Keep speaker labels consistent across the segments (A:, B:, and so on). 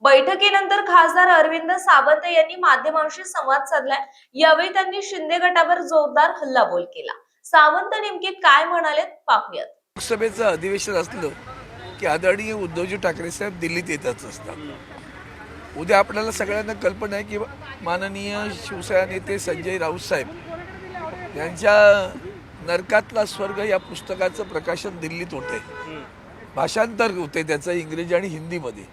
A: बैठकीनंतर खासदार अरविंद सावंत यांनी माध्यमांशी संवाद साधलाय। यावेळी त्यांनी शिंदे गटावर जोरदार हल्लाबोल केला। सावंत नेमके काय म्हणाले पाहूयात।
B: लोकसभेचं अधिवेशन असलं की आदरणीय उद्धवजी ठाकरे साहेब दिल्लीत येतच असतात। उद्या आपल्याला सगळ्यांना कल्पना आहे की माननीय शिवसेना नेते संजय राऊत साहेब यांच्या नरकातला स्वर्ग या पुस्तकाचं प्रकाशन दिल्लीत होते, भाषांतर होते त्याचं इंग्रजी आणि हिंदीमध्ये।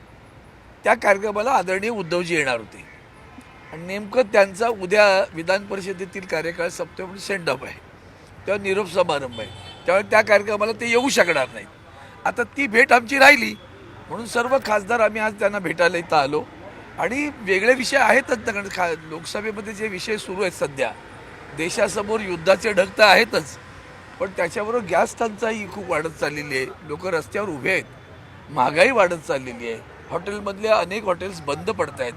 B: त्या कार्यक्रमाला आदरणीय उद्धवजी येणार होते आणि नेमकं त्यांचा उद्या विधान परिषदेतील कार्यकाळ संपतो, म्हणजे सेंड ऑफ आहे, तेव्हा निरोप समारंभ आहे, त्यामुळे त्या कार्यक्रमाला ते येऊ शकणार नाहीत। आता ती भेट आमची राहिली म्हणून सर्व खासदार आम्ही आज त्यांना भेटायला इथं आलो आणि वेगळे विषय आहेतच ना, कारण लोकसभेमध्ये जे विषय सुरू आहेत सध्या, देशासमोर युद्धाचे ढग तर आहेतच, पण त्याच्याबरोबर गॅस टंचाई खूप वाढत चाललेली आहे, लोक रस्त्यावर उभे आहेत, महागाई वाढत चाललेली आहे, हॉटेलमधले अनेक हॉटेल्स बंद पडत आहेत,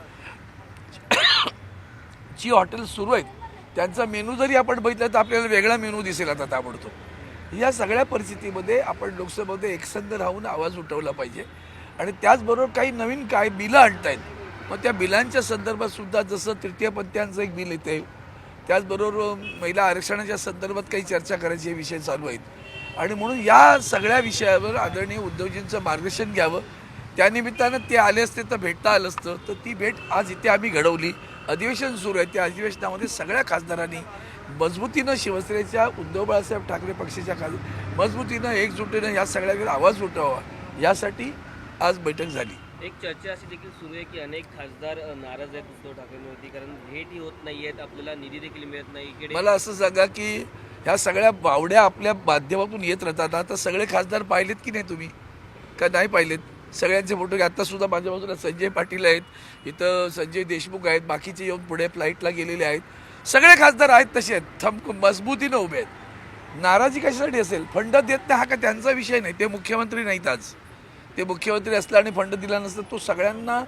B: जी हॉटेल्स सुरू आहेत त्यांचा मेनू जरी आपण बघितला तर आपल्याला वेगळा मेनू दिसेल आता ताबडतोब। या सगळ्या परिस्थितीमध्ये आपण लोकसभेमध्ये एकसंध राहून आवाज उठवला पाहिजे आणि त्याचबरोबर काही नवीन काय बिलं आणत आहेत, मग त्या बिलांच्या संदर्भात सुद्धा जसं तृतीयपंथीयांचं एक बिल येते, त्याचबरोबर महिला आरक्षणाच्या संदर्भात काही चर्चा करायचे विषय चालू आहेत आणि म्हणून या सगळ्या विषयावर आदरणीय उद्धवजींचं मार्गदर्शन घ्यावं। त्यानिमित्तानं ते आले असते तर भेटता आलं असतं, तर ती भेट आज इथे आम्ही घडवली। अधिवेशन सुरू आहे, त्या अधिवेशनामध्ये सगळ्या खासदारांनी मजबूतीनं शिवसेनेच्या उद्धव बाळासाहेब ठाकरे पक्षाच्या मजबूतीनं एकजुटीनं या सगळ्याकडे आवाज उठवावा, यासाठी आज बैठक झाली।
C: एक चर्चा अशी देखील सुरू आहे की अनेक खासदार नाराज आहेत उद्धव ठाकरेंवरती, कारण भेटी होत नाहीयेत, आपल्याला निधी देखील मिळत नाही।
B: मला असं सांगा की ह्या सगळ्या बावड्या आपल्या माध्यमातून येत राहतात, आता सगळे खासदार पाहिलेत की नाही तुम्ही, का नाही पाहिलेत? सगळ्यांचे फोटो आता सुद्धा माझ्या बाजूला संजय पाटील आहेत, इथं संजय देशमुख आहेत, बाकीचे येऊन पुढे फ्लाईटला गेलेले आहेत, सगळे खासदार आहेत तसे आहेत, थम मजबूतीनं उभे आहेत। नाराजी कशासाठी असेल? फंड देत नाही हा का त्यांचा विषय नाही, ते मुख्यमंत्री नाहीत आज, ते मुख्यमंत्री असलं आणि फंड दिला नसतं, तो सगळ्यांना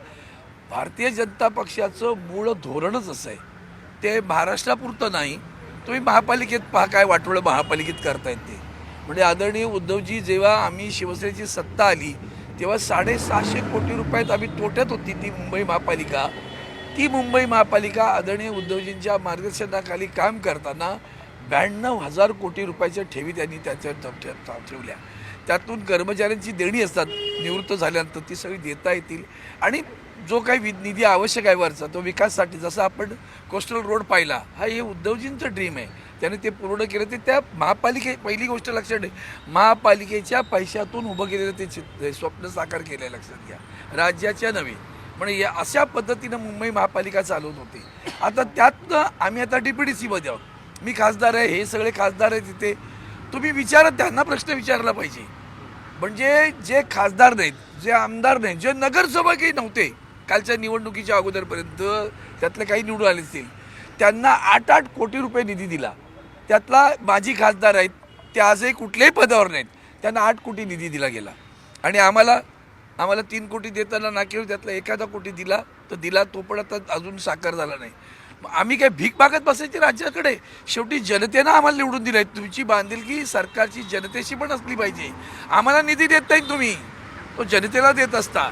B: भारतीय जनता पक्षाचं मूळ धोरणच असं आहे, ते महाराष्ट्रापुरतं नाही, तुम्ही महापालिकेत पहा काय वाटोळं महापालिकेत करतायत ते। म्हणजे आदरणीय उद्धवजी जेव्हा आम्ही शिवसेनेची सत्ता आली तेव्हा 750 कोटी रुपयात आम्ही तोट्यात होती ती मुंबई महापालिका। ती मुंबई महापालिका आदरणीय उद्धवजींच्या मार्गदर्शनाखाली काम करताना 92,000 कोटी रुपयाच्या ठेवी त्यांनी त्याच्यावर ठेवल्या, त्यातून कर्मचाऱ्यांची देणी असतात निवृत्त झाल्यानंतर ती सगळी देता येतील आणि जो काही निधी आवश्यक आहे वरचा तो विकासासाठी, जसं आपण कोस्टल रोड पाहिला, हा हे उद्धवजींचं ड्रीम आहे, त्याने ते पूर्ण केलं, ते त्या पहिली गोष्ट लक्षात ठेव, महापालिकेच्या पैशातून उभं केलेलं ते स्वप्न साकार केलं, लक्षात घ्या, राज्याच्या नव्हे। म्हणजे या अशा पद्धतीनं मुंबई महापालिका चालवत होती। आता त्यातनं आम्ही आता DPDC-मध्ये आहोत, मी खासदार आहे, हे सगळे खासदार आहेत तिथे, तुम्ही विचारा, त्यांना प्रश्न विचारला पाहिजे। म्हणजे जे खासदार नाहीत, जे आमदार नाहीत, जे नगरसेवकही नव्हते कालच्या निवडणुकीच्या अगोदरपर्यंत, त्यातले काही निवडून आले असतील, त्यांना 8-8 कोटी रुपये निधी दिला, त्यातला माजी खासदार आहेत ते आजही कुठल्याही पदावर नाहीत, त्यांना 8 कोटी निधी दिला गेला आणि आम्हाला 3 कोटी देताना ना केवळ त्यातला एखादा कोटी दिला तर दिला, तो पण आता अजून साकार झाला नाही। आम्ही काय भीक मागत बसायची राज्याकडे? शेवटी जनतेनं आम्हाला निवडून दिलं आहे, तुमची बांधिलकी सरकारची जनतेशी पण असली पाहिजे। आम्हाला निधी देत नाही तुम्ही, तो जनतेला देत असता।